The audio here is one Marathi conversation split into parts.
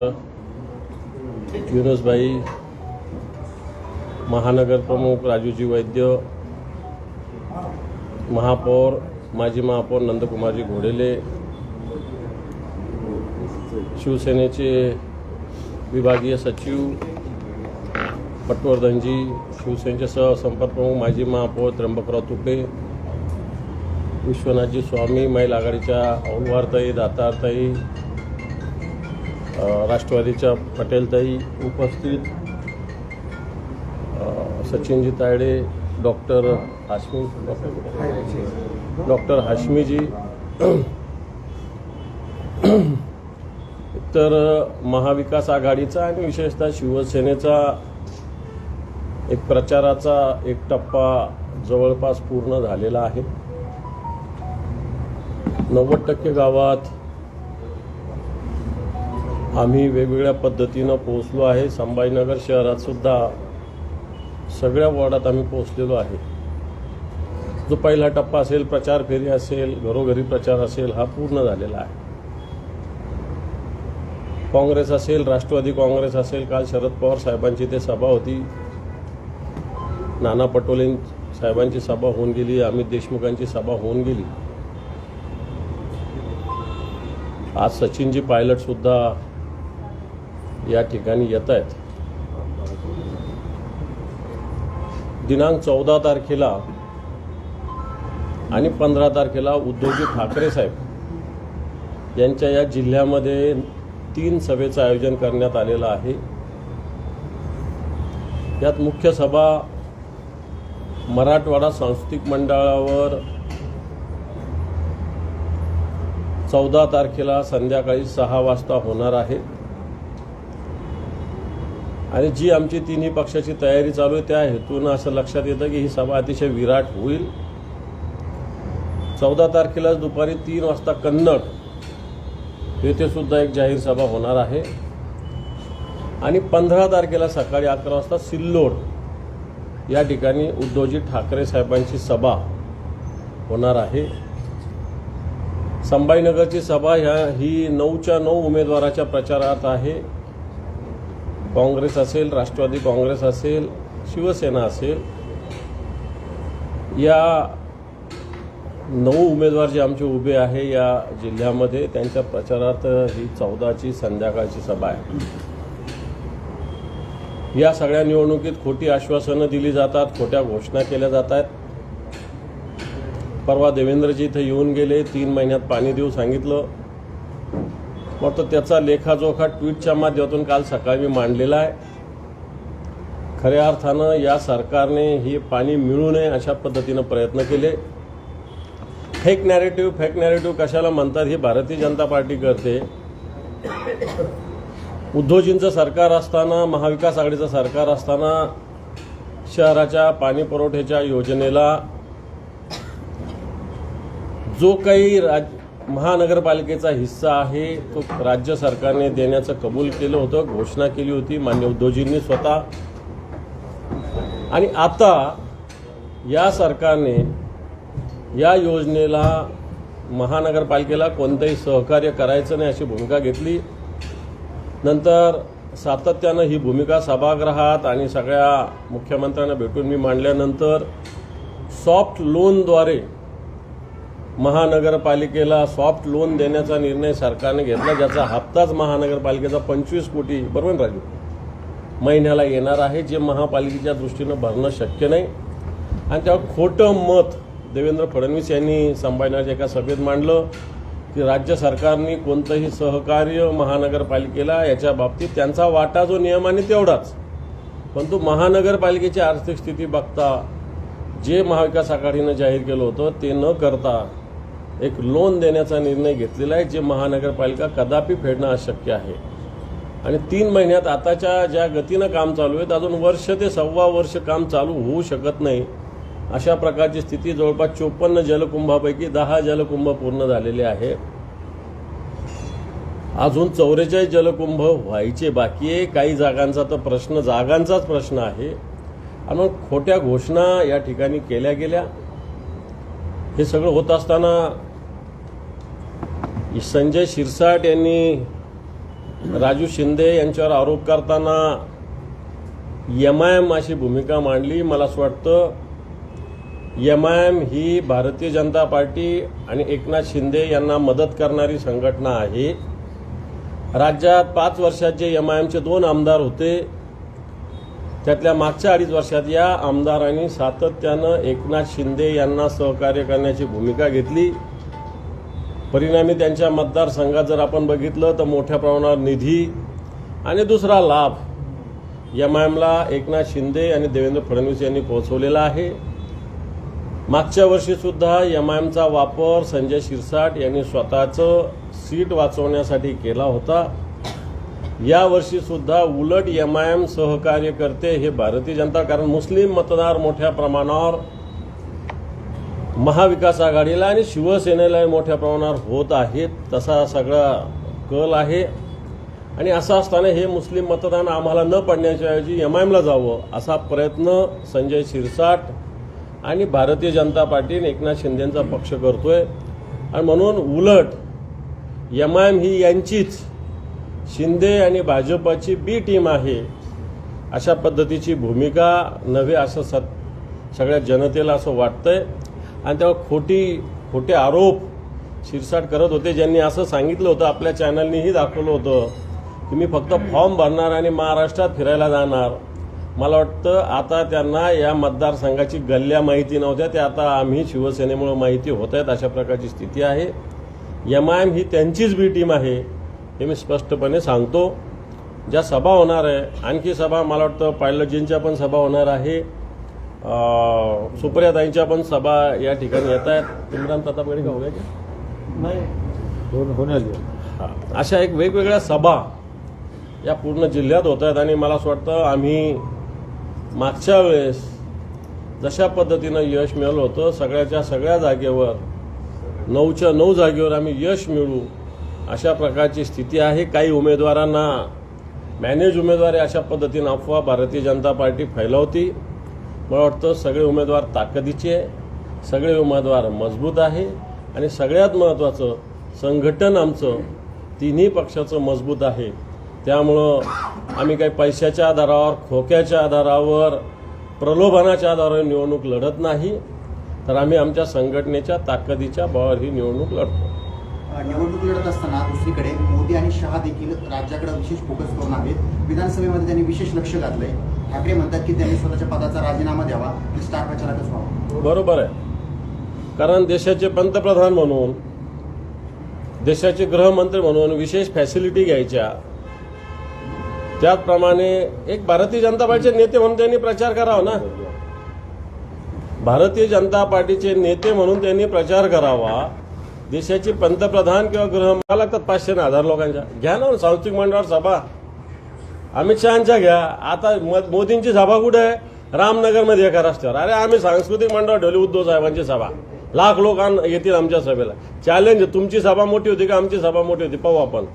युनुसभाई, महानगर प्रमुख राजूजी वैद्य, महापौर माजी महापौर नंदकुमारजी घोडेले, शिवसेनेचे विभागीय सचिव पटवर्धनजी, शिवसेनेचे सहसंपर्क प्रमुख माजी महापौर त्र्यंबकराव तुपे, विश्वनाथजी स्वामी, महिला आघाडीच्या औलवारताई, दातारताई, राष्ट्रवादीच्या पटेलताई उपस्थित, सचिनजी तायडे, डॉक्टर हाशमीजी, तर महाविकास आघाडीचा आणि विशेषतः शिवसेनेचा एक प्रचाराचा एक टप्पा जवळपास पूर्ण झालेला आहे. 90% गावात आम्ही वेगवेगळ्या पद्धतीनं पोहोचलो आहे. संभाजीनगर शहरात सुद्धा सगळ्या वॉर्डात आम्ही पोहोचलेलो आहे. जो पहिला टप्पा असेल, प्रचार फेरी असेल, घरोघरी प्रचार असेल, हा पूर्ण झालेला आहे. काँग्रेस असेल, राष्ट्रवादी काँग्रेस असेल, काल शरद पवार साहेबांची ते सभा होती, नाना पटोले साहेबांची सभा होऊन गेली, अमित देशमुखांची सभा होऊन गेली. आज सचिनजी पायलट सुद्धा या ठिकाणी येत आहेत. दिनांक 14 तारखेला आणि 15 तारखेला उद्धवजी ठाकरे साहेब यांच्या या जिल्ह्यामध्ये 3 सभेचं आयोजन करण्यात आलेलं आहे. यात मुख्य सभा मराठवाडा सांस्कृतिक मंडळावर 14 तारखेला संध्याकाळी 6 वाजता होणार आहे. आणि जी आमची तिन्ही पक्षाची तयारी चालू आहे, त्या हेतून असं लक्षात येतं की ही सभा अतिशय विराट होईल. 14 तारखेला दुपारी 3 वाजता कन्नड येथे सुद्धा एक जाहीर सभा होणार आहे. आणि 15 तारखेला सकाळी 11 वाजता सिल्लोड या ठिकाणी उद्धवजी ठाकरे साहेबांची सभा होणार आहे. संभाजीनगरची सभा ही 9च्या 9 उमेदवाराच्या प्रचारात आहे. काँग्रेस असेल, राष्ट्रवादी काँग्रेस असेल, शिवसेना असेल, या 9 उमेदवार जे आमचे उभे आहे या जिल्ह्यामध्ये, त्यांच्या प्रचारात ही 14ची संध्याकाळची सभा आहे. या सगळ्या निवडणुकीत खोटी आश्वासनं दिली जातात, खोट्या घोषणा केल्या जातात. परवा देवेंद्रजी इथं येऊन गेले, 3 महिन्यात पाणी देऊ सांगितलं. मग तर त्याचा लेखाजोखा ट्विटच्या माध्यमातून काल सकाळी मी मांडलेला आहे. खऱ्या अर्थानं या सरकारने हे पाणी मिळू नये अशा पद्धतीनं प्रयत्न केले. फेक नॅरेटिव्ह कशाला म्हणतात, ही भारतीय जनता पार्टी करते. उद्धवजींचं सरकार असताना, महाविकास आघाडीचं सरकार असताना शहराच्या पाणी पुरवठ्याच्या योजनेला जो काही महानगरपालिकेचा हिस्सा आहे तो राज्य सरकारने देण्याचं कबूल केलं होतं, घोषणा केली होती माननीय उद्धवजींनी स्वतः. आणि आता या सरकारने या योजनेला महानगरपालिकेला कोणतंही सहकार्य करायचं नाही अशी भूमिका घेतली. नंतर सातत्यानं ही भूमिका सभागृहात आणि सगळ्या मुख्यमंत्र्यांना भेटून मी मांडल्यानंतर सॉफ्ट लोनद्वारे महानगरपालिकेला सॉफ्ट लोन देण्याचा निर्णय सरकारने घेतला, ज्याचा हप्ताच महानगरपालिकेचा 25 कोटी बरोबर राजू महिन्याला येणार आहे, जे महापालिकेच्या दृष्टीनं भरणं शक्य नाही. आणि त्यावर खोटं मत देवेंद्र फडणवीस यांनी संभाजीनगरच्या एका सभेत मांडलं की राज्य सरकारने कोणतंही सहकार्य महानगरपालिकेला याच्या बाबतीत, त्यांचा वाटा जो नियमाने तेवढाच, परंतु महानगरपालिकेची आर्थिक स्थिती बघता जे महाविकास आघाडीनं जाहीर केलं होतं ते न करता एक लोन देण्याचा निर्णय घेतलेला आहे, जे महानगरपालिका कदापि फेडणं अशक्य आहे. आणि 3 महिन्यात आताच्या ज्या गतीनं काम चालू आहे, अजून वर्ष ते 1.25 वर्ष काम चालू होऊ शकत नाही अशा प्रकारची स्थिती. जवळपास 54 जलकुंभापैकी 10 जलकुंभ पूर्ण झालेले आहे. अजून 44 जलकुंभ व्हायचे बाकी आहे. काही जागांचा तर प्रश्न, जागांचाच प्रश्न आहे. आणि खोट्या घोषणा या ठिकाणी केल्या गेल्या. हे सगळं होत असताना संजय शिरसाट यांनी राजू शिंदे यांच्यावर आरोप करताना MIM अशी भूमिका मांडली. मला असं वाटतं MIM ही भारतीय जनता पार्टी आणि एकनाथ शिंदे यांना मदत करणारी संघटना आहे. राज्यात 5 वर्षात जे MIMचे 2 आमदार होते, त्यातल्या मागच्या 2.5 वर्षात या आमदारांनी सातत्यानं एकनाथ शिंदे यांना सहकार्य करण्याची भूमिका घेतली. परिणामी त्यांच्या मतदारसंघात जर आपण बघितलं तर मोठ्या प्रमाणावर निधी आणि दुसरा लाभ MIMला एकनाथ शिंदे आणि देवेंद्र फडणवीस यांनी पोहोचवलेला आहे. मागच्या वर्षीसुद्धा MIMचा वापर संजय शिरसाट यांनी स्वतःचं सीट वाचवण्यासाठी केला होता. या वर्षीसुद्धा उलट MIM सहकार्य करते हे भारतीय जनता, कारण मुस्लिम मतदार मोठ्या प्रमाणावर महाविकास आघाडीला आणि शिवसेनेला मोठ्या प्रमाणावर होत आहेत. तसा सगळा कल आहे. आणि असं असताना हे मुस्लिम मतदान आम्हाला न पडण्याच्या ऐवजी MIMला जावं असा प्रयत्न संजय शिरसाट आणि भारतीय जनता पार्टीने एकनाथ शिंदेंचा पक्ष करतोय. आणि म्हणून उलट MIM ही यांचीच शिंदे आणि भाजपची बी टीम आहे अशा पद्धतीची भूमिका नव्हे असं सगळ्या जनतेला असं वाटतंय. आणि तेव्हा खोटे आरोप शिरसाट करत होते, ज्यांनी असं सांगितलं होतं, आपल्या चॅनलनीही दाखवलं होतं की मी फक्त फॉर्म भरणार आणि महाराष्ट्रात फिरायला जाणार. मला वाटतं आता त्यांना या मतदारसंघाची गल्ल्या माहिती नव्हत्या, त्या आता आम्ही शिवसेनेमुळे माहिती होत आहेत अशा प्रकारची स्थिती आहे. MIM ही त्यांचीच बी टीम आहे हे मी स्पष्टपणे सांगतो. ज्या सभा होणार आहे, आणखी सभा मला वाटतं पायलटजींच्या पण सभा होणार आहे, सुप्रियाताईंच्या पण सभा या ठिकाणी येत आहेत. इम्रान प्रतापगडे का हो गया नाही होण्याची अशा एक वेगवेगळ्या सभा या पूर्ण जिल्ह्यात होत आहेत. आणि मला असं वाटतं आम्ही मागच्या वेळेस जशा पद्धतीनं यश मिळवलं होतं, सगळ्या जागेवर 9च्या 9 जागेवर आम्ही यश मिळवू अशा प्रकारची स्थिती आहे. काही उमेदवारांना मॅनेज उमेदवार अशा पद्धतीनं अफवा भारतीय जनता पार्टी फैलावती. मला वाटतं सगळे उमेदवार ताकदीचे आहे, सगळे उमेदवार मजबूत आहे आणि सगळ्यात महत्त्वाचं संघटन आमचं तिन्ही पक्षाचं मजबूत आहे. त्यामुळं आम्ही काही पैशाच्या आधारावर, खोक्याच्या आधारावर, प्रलोभनाच्या आधारावर निवडणूक लढत नाही, तर आम्ही आमच्या संघटनेच्या ताकदीच्या बळावर ही निवडणूक लढतो. निवडणूक लढत असताना दुसरीकडे मोदी आणि शहा देखील राज्याकडे विशेष फोकस करून आहेत. विधानसभेमध्ये त्यांनी विशेष लक्ष घातलंय. ठाकरे म्हणतात की त्यांनी स्वतःच्या पदाचा राजीनामा द्यावा आणि स्टार प्रचारकच व्हावा. बरोबर आहे, कारण देशाचे पंतप्रधान म्हणून, देशाचे गृहमंत्री म्हणून विशेष फॅसिलिटी घ्यायच्या, त्याचप्रमाणे एक भारतीय जनता पार्टीचे नेते म्हणून त्यांनी प्रचार करावा ना. भारतीय जनता पार्टीचे नेते म्हणून त्यांनी प्रचार करावा. देशाचे पंतप्रधान किंवा गृहमंत्री लागतात 500 आणि 1000 लोकांच्या. घ्या ना सांस्कृतिक मंडळावर सभा, अमित शहांच्या घ्या. आता मोदींची सभा कुठे आहे? रामनगरमध्ये एका रस्त्यावर. अरे आम्ही सांस्कृतिक मंडळ ठेवली, उद्धव साहेबांची सभा, लाख लोक येतील आमच्या सभेला. चॅलेंज, तुमची सभा मोठी होती का आमची सभा मोठी होती पाहू आपण,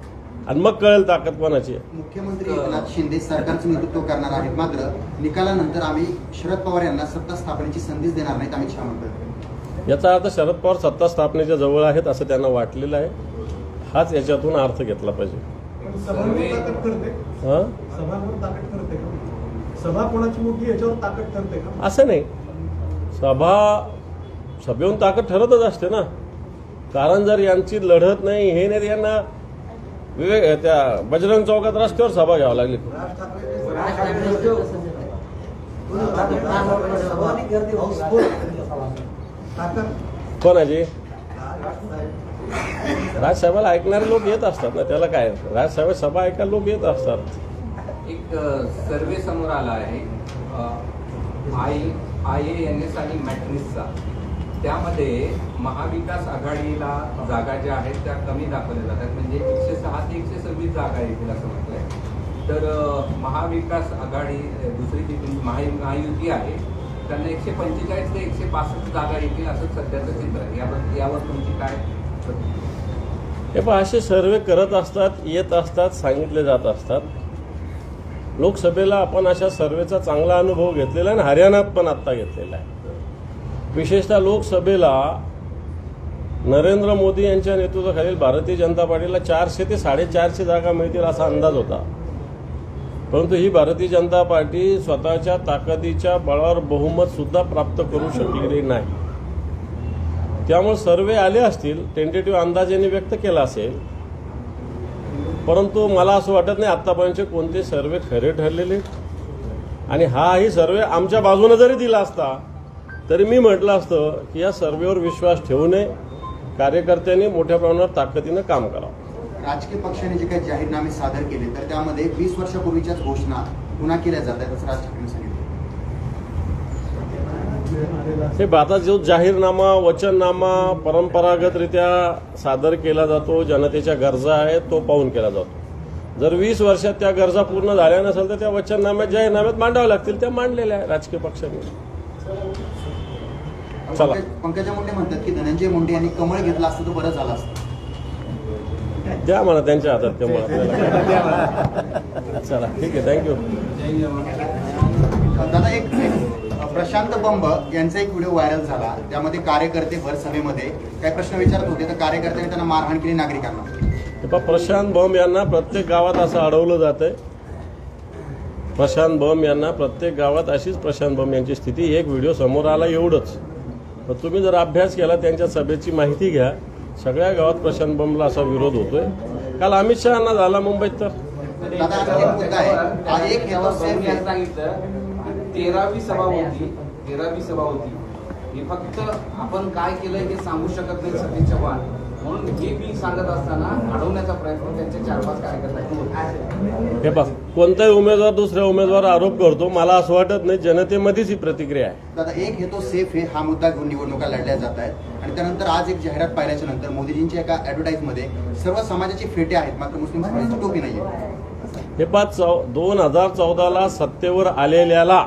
आणि मग कळेल ताकद कोणाची आहे. मुख्यमंत्री एकनाथ शिंदे सरकारचं नेतृत्व करणार आहेत, मात्र निकालानंतर आम्ही शरद पवार यांना सत्ता स्थापनेची संधीच देणार नाहीत अमित शहा म्हणतात. याचा अर्थ शरद पवार सत्ता स्थापनेच्या जवळ आहेत असं त्यांना वाटलेलं आहे. हाच याच्यातून अर्थ घेतला पाहिजे. सभा कोणाची मोठी याच्यावर ताकद ठरते का? असं नाही, सभेहून ताकद ठरतच असते ना. कारण जर यांची लढत नाही, हे नाही, यांना त्या बजरंग चौकात रस्त्यावर सभा घ्यावी लागली. कोणाची? राजसाहेबाला ऐकणारे लोक येत असतात ना, त्याला काय, राजसाहेब सभा ऐकायला लोक येत असतात. एक सर्वे समोर आला आहे IANS आणि मॅट्रिक्सचा. त्यामध्ये महाविकास आघाडीला जागा ज्या आहेत त्या कमी दाखवल्या जातात, म्हणजे 106 ते 126 जागा येतील असं म्हटलंय. तर महाविकास आघाडी दुसरी जी महायुती आहे त्यांना 145 ते 165 जागा येतील असं सध्याचं चित्र आहे. यावर तुमची काय? हे पण असे सर्वे करत असतात, येत असतात, सांगितले जात असतात. लोकसभेला आपण अशा सर्वेचा चांगला अनुभव घेतलेला आहे आणि हरियाणात पण आत्ता घेतलेला आहे. विशेषतः लोकसभेला नरेंद्र मोदी यांच्या नेतृत्वाखालील भारतीय जनता पार्टीला 400 ते 450 जागा मिळतील असा अंदाज होता. परंतु ही भारतीय जनता पार्टी स्वतःच्या ताकदीच्या बळावर बहुमत सुद्धा प्राप्त करू शकलेली नाही. त्यामुळे सर्वे आले असतील, टेंटेटिव्ह अंदाज यांनी व्यक्त केला असेल, परंतु मला असं वाटत नाही आत्तापर्यंतचे कोणते सर्वे खरे ठरलेले. आणि हाही सर्वे आमच्या बाजूने जरी दिला असता तरी मी म्हटलं असतं की या सर्वेवर विश्वास ठेवू नये, कार्यकर्त्यांनी मोठ्या प्रमाणावर ताकदीनं काम करावं. राजकीय पक्षाने जे काही जाहीरनामे सादर केले तर त्यामध्ये 20 वर्षापूर्वीच्याच घोषणा पुन्हा केल्या जात आहेत असं राज ठाकरेंनी सांगितलं. हे आता जो जाहीरनामा, वचननामा परंपरागतरित्या सादर केला जातो, जनतेच्या गरजा आहेत तो पाहून केला जातो. जर 20 वर्षात त्या गरजा पूर्ण झाल्या नसेल तर त्या वचननाम्यात, जाहीरनाम्यात मांडाव्या लागतील. त्या मांडलेल्या आहे राजकीय पक्षांनी. चला. पंकजा मुंडे म्हणतात की धनंजय मुंडे यांनी कमळ घेतला असतं तर बरं झालं असतं. द्या मला त्यांच्या हातात कमळ. चला ठीक आहे, थँक्यू. दादा एक प्रशांत बंब यांचा एक व्हिडिओ व्हायरल झाला. त्यामध्ये कार्यकर्ते भर सभेमध्ये काही प्रश्न विचारत होते तर कार्यकर्त्यांनी त्यांना मारहाण केली नागरिकांना. प्रशांत बंब यांना प्रत्येक गावात असं अडवलं जातंय. प्रशांत बंब यांना प्रत्येक गावात अशीच प्रशांत बंब यांची स्थिती. एक व्हिडिओ समोर आला एवढंच. तर तुम्ही जर अभ्यास केला त्यांच्या सभेची माहिती घ्या. सगळ्या गावात प्रशांत बंबला असा विरोध होतोय. काल अमित शहाना झाला मुंबईत. तर दादा एक मुद्दा आहे, हा एक हेवा सेम आहे. सांगितलं 13वी सभा होती ही फक्त आपण काय केलंय हे सांगू शकत नाही सतीश चव्हाण म्हणून हे मी सांगत असताना अडवण्याचा प्रयत्न त्यांचे 4-5 कार्यकर्ते. हे पहा, कोणताही उमेदवार दुसऱ्या उमेदवार आरोप करतो. मला असं वाटत नाही. जनतेमध्येच ही प्रतिक्रिया आहे. दादा एक हे तो सेफ आहे हा मुद्दा घेऊन निवडणुका लढल्या जात आहेत आणि त्यानंतर आज एक जाहिरात पाहिल्याच्या नंतर मोदीजींच्या एका ॲडव्हर्टाईजमध्ये सर्व समाजाची फेटे आहेत मात्र मुस्लिम समाजाची टोपी नाहीये. हे पहा, 2014ला सत्तेवर आलेल्याला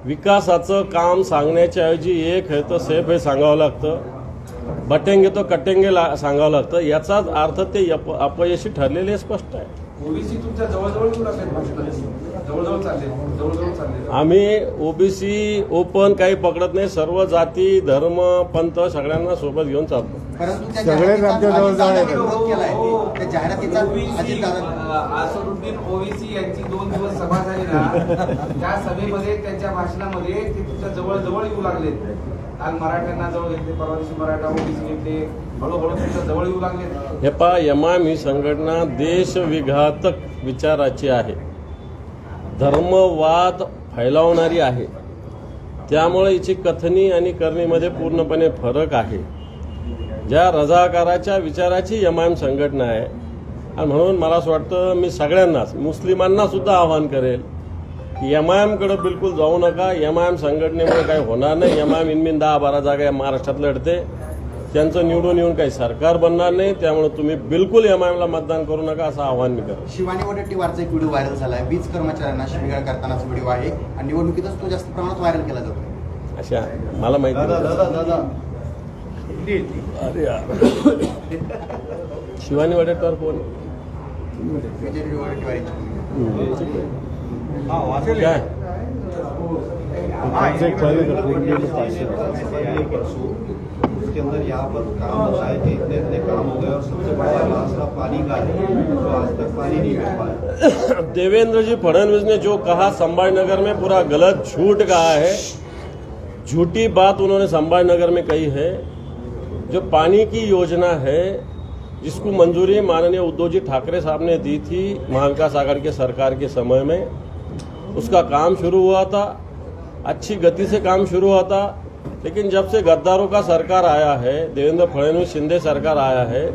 विकासाचं काम सांगण्याच्या ऐवजी एक हे तर सेफ हे सांगावं लागतं, बटेंगे तो कटेंगे सांगावं लागतं. याचाच अर्थ ते अपयशी ठरलेले स्पष्ट आहे. ओबीसी तुमच्या जवळजवळ चालले. आम्ही ओबीसी ओपन काही पकडत नाही. सर्व जाती, धर्म, पंथ सगळ्यांना सोबत घेऊन चालतो. परंतु त्या सगळे राज्य जवळजवळ विरोध केलाय त्या जाहिरातीचा असरुद्दीन ओवीसी यांची 2 दिवस सभा झाली ना, त्या सभेमध्ये त्यांच्या भाषणामध्ये ते तुमच्या जवळ येऊ लागले. काल मराठ्यांना जवळ घेतले, परवा दिवशी मराठा ओबीसी घेतले, हळूहळू तुमच्या जवळ येऊ लागले. हे पहा, एमआयएम ही संघटना देशविघातक विचाराची आहे, धर्मवाद फैलावणारी आहे. त्यामुळे हिची कथनी आणि करणीमध्ये पूर्णपणे फरक आहे. ज्या रजाकाराच्या विचाराची एमआयएम संघटना आहे. आणि म्हणून मला असं वाटतं मी सगळ्यांनाच, मुस्लिमांना सुद्धा आवाहन करेल की एमआयएमकडे बिलकुल जाऊ नका. एमआयएम संघटनेमुळे काही होणार नाही. एमआयएम इनमिन 10-12 जागा या महाराष्ट्रात लढते. त्यांचं निवडून येऊन काही सरकार बनणार नाही. त्यामुळे तुम्ही बिलकुल एमआयएमला मतदान करू नका असं आवाहन मी करतो. शिवानी वडेट्टीवारचा एक व्हिडिओ व्हायरल झालाय. वीज कर्मचाऱ्यांना शिवीगाळ करतानाचा व्हिडिओ आहे आणि निवडणुकीतच तो जास्त प्रमाणात व्हायरल केला जातो. अशा मला माहिती नाही. अरे यार, शिवानी वडेट्टीवार कोण? विजय वडेट्टीवार यांची. काय उसके अंदर यहाँ पर काम होता है कि इतने काम हो गए और सबसे बड़ा मसला पानी का है तो आज तक पानी नहीं मिल पाया. देवेंद्र जी फडणवीस ने जो कहा संभाजीनगर में पूरा गलत झूठ कहा है. झूठी बात उन्होंने संभाजीनगर में कही है. जो पानी की योजना है जिसको मंजूरी माननीय उद्धव जी ठाकरे साहब ने दी थी महाविकास आघाड़ी के सरकार के समय में, उसका काम शुरू हुआ था. अच्छी गति से काम शुरू हुआ था. लेकिन जब से गद्दारों का सरकार आया है, देवेंद्र फडणवीस शिंदे सरकार आया है,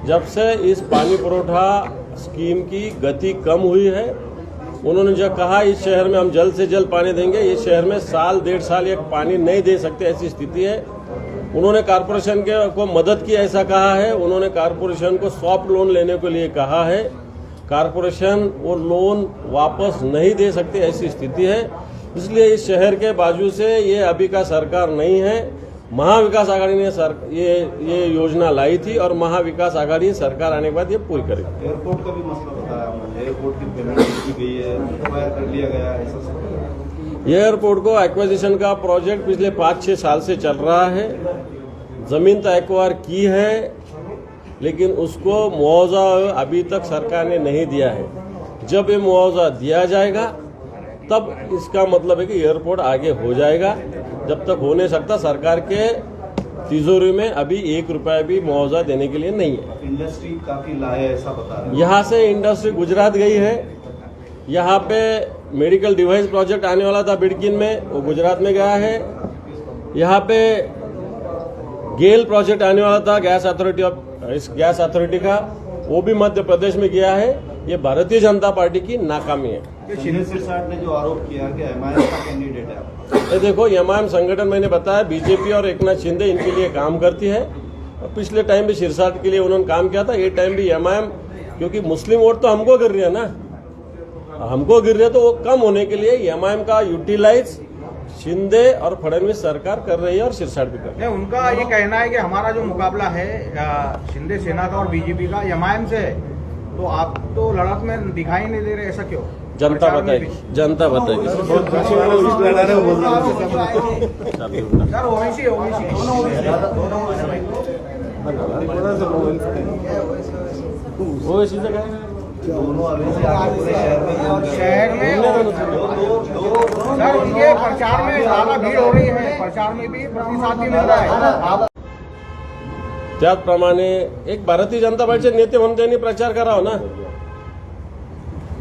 जब से इस पानी पुरोठा स्कीम की गति कम हुई है. उन्होंने जो कहा इस शहर में हम जल्द से जल्द पानी देंगे, इस शहर में 1-1.5 साल एक पानी नहीं दे सकते ऐसी स्थिति है. उन्होंने कारपोरेशन को मदद की ऐसा कहा है. उन्होंने कारपोरेशन को सॉफ्ट लोन लेने के लिए कहा है. कारपोरेशन वो लोन वापस नहीं दे सकते ऐसी स्थिति है. इसलिए इस शहर के बाजू से ये अभी का सरकार नहीं है. महाविकास आघाड़ी ने ये योजना लाई थी और महाविकास आघाड़ी सरकार आने के बाद ये पूरी करेगी. एयरपोर्ट का भी मसला बताया हमने. एयरपोर्ट की पेमेंट की गई है, एक्वायर कर लिया गया है, ऐसा सब. एयरपोर्ट को एक्विजिशन का प्रोजेक्ट पिछले 5-6 साल से चल रहा है. ज़मीन तो एक्वायर की है, लेकिन उसको मुआवजा अभी तक सरकार ने नहीं दिया है। जब ये मुआवजा दिया जाएगा तब इसका मतलब है कि एयरपोर्ट आगे हो जाएगा। जब तक हो नहीं सकता, सरकार के तिजोरी में अभी 1 रुपया भी मुआवजा देने के लिए नहीं है। इंडस्ट्री काफी लाए ऐसा बता रहे हैं। यहाँ से इंडस्ट्री गुजरात गई है। यहाँ पे मेडिकल डिवाइस प्रोजेक्ट आने वाला था बिडकिन में, वो गुजरात में गया है। यहाँ पे गेल प्रोजेक्ट आने वाला था गैस अथॉरिटी का, वो भी मध्य प्रदेश में गया है। ये भारतीय जनता पार्टी की नाकामी है। शिंदे सिरसाट ने जो आरोप किया कि एमआईएम का कैंडिडेट है आपका। ये देखो, एमआईएम संगठन मैंने बताया बीजेपी और एकनाथ शिंदे इनके लिए काम करती है। और पिछले टाइम भी सिरसाट के लिए उन्होंने काम किया था, ये टाइम भी एमआईएम, क्योंकि मुस्लिम वोट तो हमको गिर रही है ना, हमको गिर रही है, तो वो कम होने के लिए एमआईएम का यूटिलाइज शिंदे और फडणवीस सरकार कर रही है और सिरसाट भी कर रही है। उनका ये कहना है कि हमारा जो मुकाबला है शिंदे सेना का और बीजेपी का एमआईएम से है, तो आप तो लड़त में दिखाई नहीं दे रहे, ऐसा क्यों? जनता बताएगी, जनता बताएगी। सर ओवैसी ओवैसी से काय दोनों अभी पूरे शहर में सर उनके प्रचार में ज्यादा भीड़ हो रही है, प्रचार में भी प्रतिसाद भी मिल रहा है। त्याचप्रमाणे एक भारतीय जनता पार्टीचे नेते म्हणून त्यांनी प्रचार करावा ना,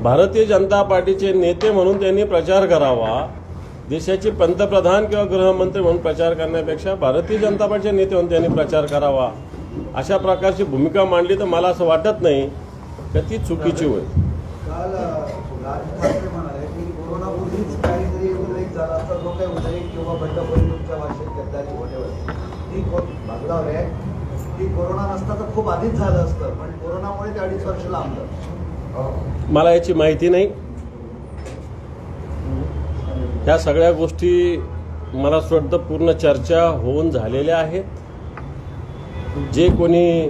भारतीय जनता पार्टीचे नेते म्हणून त्यांनी प्रचार करावा। देशाचे पंतप्रधान किंवा गृहमंत्री म्हणून प्रचार करण्यापेक्षा भारतीय जनता पार्टीचे नेते म्हणून त्यांनी प्रचार करावा। अशा प्रकारची भूमिका मांडली तर मला असं वाटत नाही की ती चुकीची होईल। काल राज ठाकरे म्हणाले की कोरोनापूर्वीच काहीतरी उल्लेख झाला असता, जो काही उल्लेख किंवा बंडखोरी तुमच्या भाषेत गद्दारी वगैरे ती भागलावर आहे की कोरोना नसता तर खूप आधीच झालं असतं, पण कोरोनामुळे ते 2.5 वर्ष लांबलं। मला याची माहिती नाही। ह्या सगळ्या गोष्टी मला असं वाटतं पूर्ण चर्चा होऊन झालेल्या आहेत। जे कोणी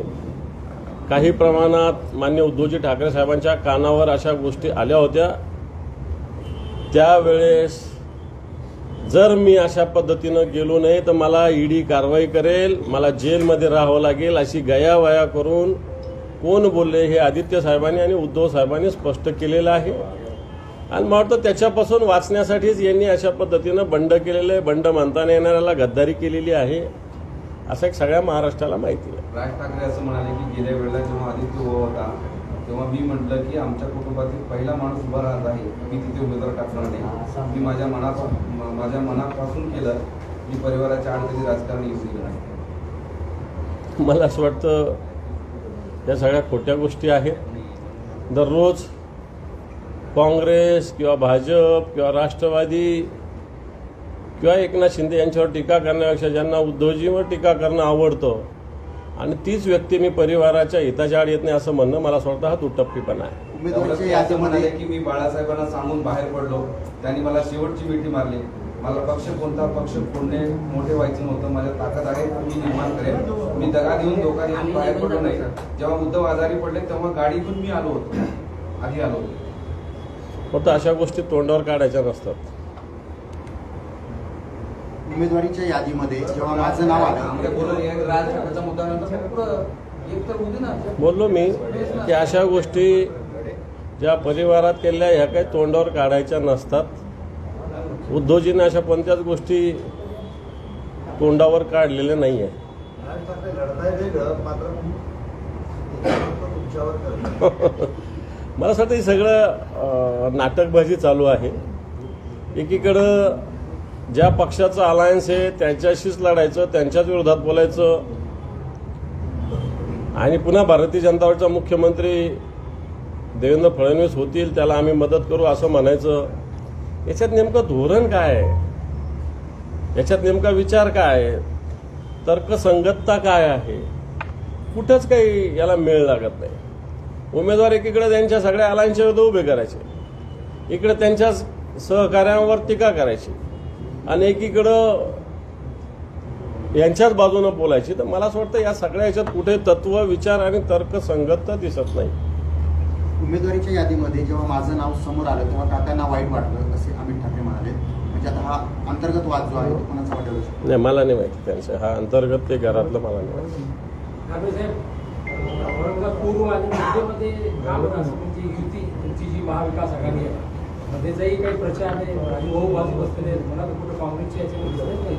काही प्रमाणात माननीय उद्धवजी ठाकरे साहेबांच्या कानावर अशा गोष्टी आल्या होत्या, त्यावेळेस जर मी अशा पद्धतीनं गेलो नाही तर मला ईडी कारवाई करेल, मला जेलमध्ये राहावं लागेल, अशी गयावया करून कोण बोलले हे आदित्य साहेबांनी आणि उद्धव साहेबांनी स्पष्ट केलेलं आहे। आणि मला वाटतं त्याच्यापासून वाचण्यासाठीच यांनी अशा पद्धतीनं बंड केलेलं आहे। बंड मानता येणाऱ्याला गद्दारी केलेली आहे असं एक सगळ्या महाराष्ट्राला माहिती आहे। राज ठाकरे असं म्हणाले की गेल्या वेळेला जेव्हा आदित्य उभा होता तेव्हा मी म्हटलं की आमच्या कुटुंबातील पहिला माणूस उभा राहत आहे, मी तिथे उमेदवार टाकणार नाही। मी माझ्या मनापासून केलं, मी परिवाराच्या आड कधी राजकारण येऊ दिलं नाही। मला असं वाटतं या सगळ्या खोट्या गोष्टी आहेत। दररोज काँग्रेस किंवा भाजप किंवा राष्ट्रवादी किंवा एकनाथ शिंदे यांच्यावर टीका करण्यापेक्षा ज्यांना उद्धवजींवर टीका करणं आवडतं आणि तीच व्यक्ती मी परिवाराच्या हिताच्या आड येत नाही असं म्हणणं मला असं वाटतं हा तुटप्पीपणा आहे। उमेदवारीच्या असं म्हणाले यादीमध्ये की मी बाळासाहेबांना सांगून बाहेर पडलो, त्यांनी मला शेवटची मिठी मारली, मला कोणता पक्ष फोडणे मोठे व्हायचं नव्हतं, माझ्या ताकद आहे मी निर्माण करेन, मी दगा देऊन धोका देऊन बाहेर पडलो नाही। जेव्हा उद्धव आजारी पडले तेव्हा गाडीतून मी आलो होतो, आधी आलो होतो। फक्त अशा गोष्टी तोंडावर काढायच्या नसतात। उमेदवारीच्या यादीमध्ये जेव्हा माझं नाव आलं, राज ठाकरेचा मुद्दा नंतर पुढं एक तर होती ना, बोललो मी की अशा गोष्टी ज्या परिवारात केलेल्या ह्या काही तोंडावर काढायच्या नसतात। उद्धवजींनी अशा कोणत्याच गोष्टी तोंडावर काढलेल्या नाही आहे। राज ठाकरे लढताय वेगळं, मात्र तुमच्यावर करतात। मला असं वाटतं हे सगळं नाटकबाजी चालू आहे। एकीकडं ज्या पक्षाचं अलायन्स आहे त्यांच्याशीच लढायचं, त्यांच्याच विरोधात बोलायचं आणि पुन्हा भारतीय जनता पार्टीचा मुख्यमंत्री देवेंद्र फडणवीस होतील त्याला आम्ही मदत करू असं म्हणायचं। याच्यात नेमकं धोरण काय आहे, याच्यात नेमका विचार काय आहे, तर्कसंगतता काय आहे, कुठंच काही याला मेळ लागत नाही। उमेदवार एकीकडे त्यांच्या सगळ्या अलायन्सच्या विरुद्ध उभे करायचे, इकडे त्यांच्या सहकार्यांवर टीका करायची आणि एकीकडं यांच्याच बाजूनं बोलायची। तर मला असं वाटतं या सगळ्या ह्याच्यात कुठे तत्व विचार आणि तर्कसंगतता दिसत नाही। उमेदवारीच्या यादीमध्ये जेव्हा माझं नाव समोर आलं तेव्हा काकांना वाईट वाटलं असे अमित ठाकरे म्हणाले। म्हणजे त्यात हा अंतर्गत वाद जो आहे तो कोणाचा वाटेल? नाही, मला नाही माहिती त्यांचं. हा अंतर्गत ते घरातलं मला नाही माहिती. ठाकरे साहेब, औरंगाबाद पूर्व आणि मध्यमध्ये का बरं असं म्हणजे युती तुमची जी महाविकास आघाडी आहे मध्येचाही काही प्रचार आहे आणि भाऊ बाजू बसलेले आहेत. मला तर कुठं काँग्रेसची याच्यामध्ये दिसत नाही.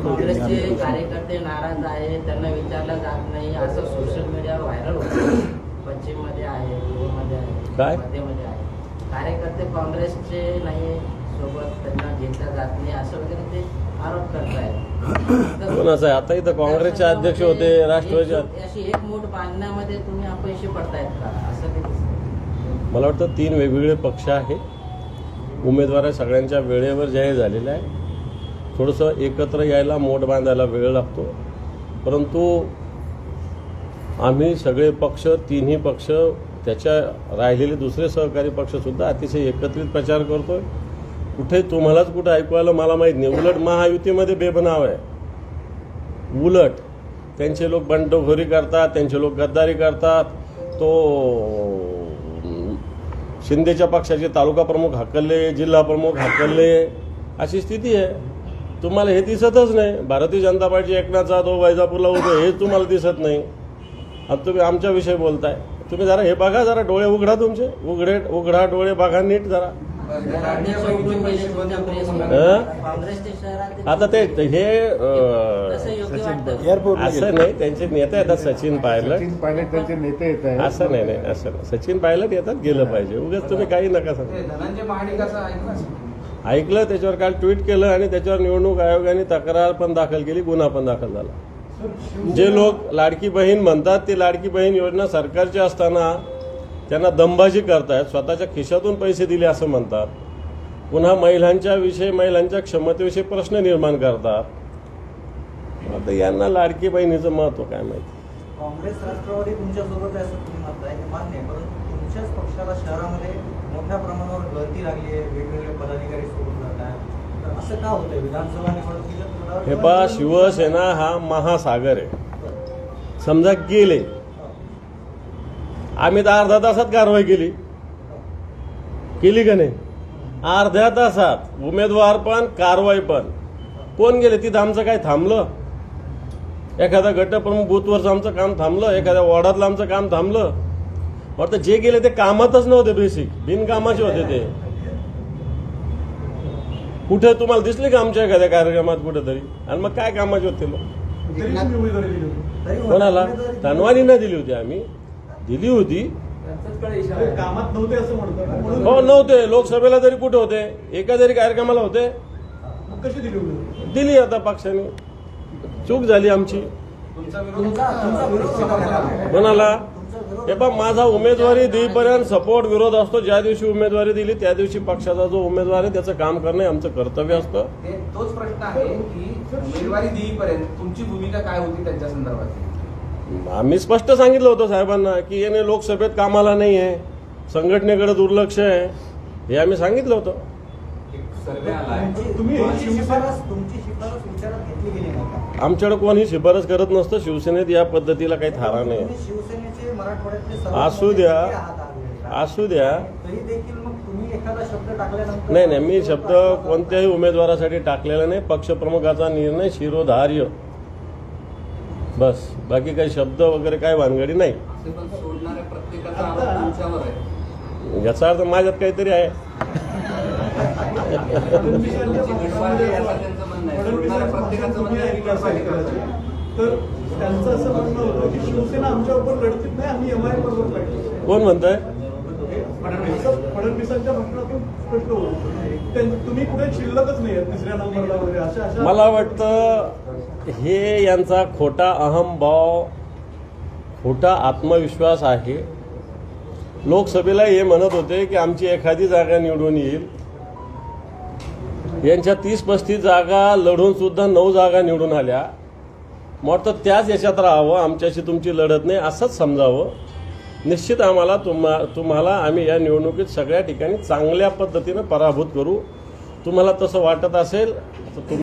काँग्रेसचे कार्यकर्ते नाराज आहे, त्यांना विचारलं जात नाही असं सोशल मीडियावर व्हायरल होतं. पश्चिममध्ये आहे, पूर्वमध्ये काय? आहे, मध्यमध्ये आहे. कार्यकर्ते काँग्रेसचे नाही सोबत, त्यांना घेतलं जात नाही असं वगैरे ते आरोप करतायत. कोणाचं आहे? आता इथं काँग्रेसचे अध्यक्ष होते, राष्ट्रवादीचे अशी एक मूठ बांधण्यामध्ये तुम्ही अपयशी पडतायत का असं ते दिसतं. मला वाटतं 3 वेगवेगळे पक्ष आहे. उमेदवार सगळ्यांच्या वेळेवर जाहीर झालेला आहे. थोडंसं एकत्र यायला, मोठ बांधायला वेळ लागतो. परंतु आम्ही सगळे पक्ष, 3ही पक्ष, त्याच्या राहिलेले दुसरे सहकारी पक्षसुद्धा अतिशय एकत्रित प्रचार करतोय. कुठे तुम्हालाच कुठं ऐकू आलं मला माहीत नाही. उलट महायुतीमध्ये बेबनाव आहे. उलट त्यांचे लोक बंडखोरी करतात, त्यांचे लोक गद्दारी करतात. तो शिंदेच्या पक्षाचे तालुका प्रमुख हाकलले, जिल्हा प्रमुख हाकलले, अशी स्थिती आहे. तुम्हाला हे दिसतच नाही. भारतीय जनता पार्टी एकनाथ जाधव वैजापूरला उभे, हे तुम्हाला दिसत नाही. आता तुम्ही आमच्याविषयी बोलताय. तुम्ही जरा हे बघा, जरा डोळे उघडा, तुमचे उघडा डोळे बघा नीट जरा. आता ते हे असं नाही, त्यांचे नेते येतात सचिन पायलट त्यांचे नेते येत आहेत. असं नाही असं नाही. सचिन पायलट येतात, गेलं पाहिजे. उगाच तुम्ही काही नका सांगा. धनंजय महाडिकाचं ऐकलं, त्याच्यावर काल ट्विट केलं आणि त्याच्यावर निवडणूक आयोगाने तक्रार पण दाखल केली, गुन्हा पण दाखल झाला. जे लोक लाडकी बहीण म्हणतात, ती लाडकी बहीण योजना सरकारची असताना त्यांना दंबाजी करतायत, स्वतःच्या खिशातून पैसे दिले असं म्हणतात. पुन्हा महिलांच्या क्षमतेविषयी प्रश्न निर्माण करतात. आता यांना लाडकी बहिणीचं महत्व काय माहिती. काँग्रेस राष्ट्रवादी तुमच्यासोबत आहे असं तुम्ही म्हणताय, हे मान्य आहे. परंतु तुमच्याच पक्षाला शहरामध्ये मोठ्या प्रमाणावर गळती लागली आहे, वेगवेगळे पदाधिकारी सोडून जात आहेत. तर असं का होतंय? विधानसभा निवडणुकीच्या हे पहा, शिवसेना हा महासागर आहे. समजा गेले, आम्ही तर अर्ध्या तासात कारवाई केली का नाही? अर्ध्या तासात उमेदवार पण, कारवाई पण. कोण गेले तिथं? आमचं काय थांबलं? एखादा गटप्रमुख बूथवरचं आमचं काम थांबलं? एखाद्या वॉर्डातलं आमचं काम थांबलं? वाटतं जे गेले ते कामातच नव्हते, बेसिक बिनकामाचे होते ते. कुठे तुम्हाला दिसले का आमच्या एखाद्या कार्यक्रमात कुठेतरी? आणि मग काय कामाचे होते लोक? तरी तुम्ही उमेदवारी दिली होती. कोणाला? तनवारींना दिली होती. आम्ही दिली होती. ते कामात नव्हते असं म्हणतात. हो, नव्हते. लोकसभेला तरी कुठे होते? एका जरी कार्यक्रमाला होते. मग कशी दिली उमेदवारी? दिली आता पक्षाने. चूक झाली आमची. कोणाला? हे पण माझा उमेदवारी देईपर्यंत सपोर्ट विरोध असतो. ज्या दिवशी उमेदवारी दिली त्या दिवशी पक्षाचा जो उमेदवार आहे त्याचं काम करणं आमचं कर्तव्य असतं. तोच प्रश्न आहे की उमेदवारी देईपर्यंत तुमची भूमिका काय होती त्यांच्या संदर्भात? आम्ही स्पष्ट सांगितलं होतं साहेबांना की याने लोकसभेत कामाला नाही आहे, संघटनेकडे दुर्लक्ष आहे, हे आम्ही सांगितलं होतं. सर्वे आलाय. तुमची शिफारस विचारात घेतली गेली नाही का? आमच्याकडे कोणी शिफारस करत नसतं. शिवसेनेत या पद्धतीला काही थारा नाही. तुम्ही शिवसेनेचे मराठवाड्यातले असू द्या. असू द्या. तरी देखील मग तुम्ही एखादा शब्द टाकल्यानंतर नाही, मी शब्द कोणत्याही उमेदवारासाठी टाकलेला नाही. पक्षप्रमुखाचा निर्णय शिरोधार्य, बस. बाकी काही शब्द वगैरे काय भानगडी नाही. असे पण सोडणाऱ्या प्रत्येकाचा आरोप तुमच्यावर आहे. याचा अर्थ माझ्यात काहीतरी आहे. तुमची गटबाजी आहे असं त्यांचं म्हणणं आहे. सोडणाऱ्या प्रत्येकाचं म्हणणं आहे की गटबाजी करायची. तर त्यांचं असं म्हणणं होतं की शिवसेना आमच्याबरोबर लढतीत नाही, आम्ही एमआय बरोबर लढतो. कोण म्हणतंय? फडणवीसांच्या भाषणातून स्पष्ट होतं. तुम्ही कुठे शिल्लकच नाही आहेत तिसऱ्या नंबरला वगैरे अशा. मला वाटतं हे यांचा खोटा अहमभाव, खोटा आत्मविश्वास आहे. लोकसभेला हे म्हणत होते की आमची एखादी जागा निवडून येईल. यांच्या 30-35 जागा लढून सुद्धा 9 जागा निवडून आल्या. मग तर त्याच याच्यात राहावं, आमच्याशी तुमची लढत नाही असंच समजावं. निश्चित आम्हाला तुम्हाला आम्ही या निवडणुकीत सगळ्या ठिकाणी चांगल्या पद्धतीनं पराभूत करू. तुम्हाला तसं वाटत असेल तर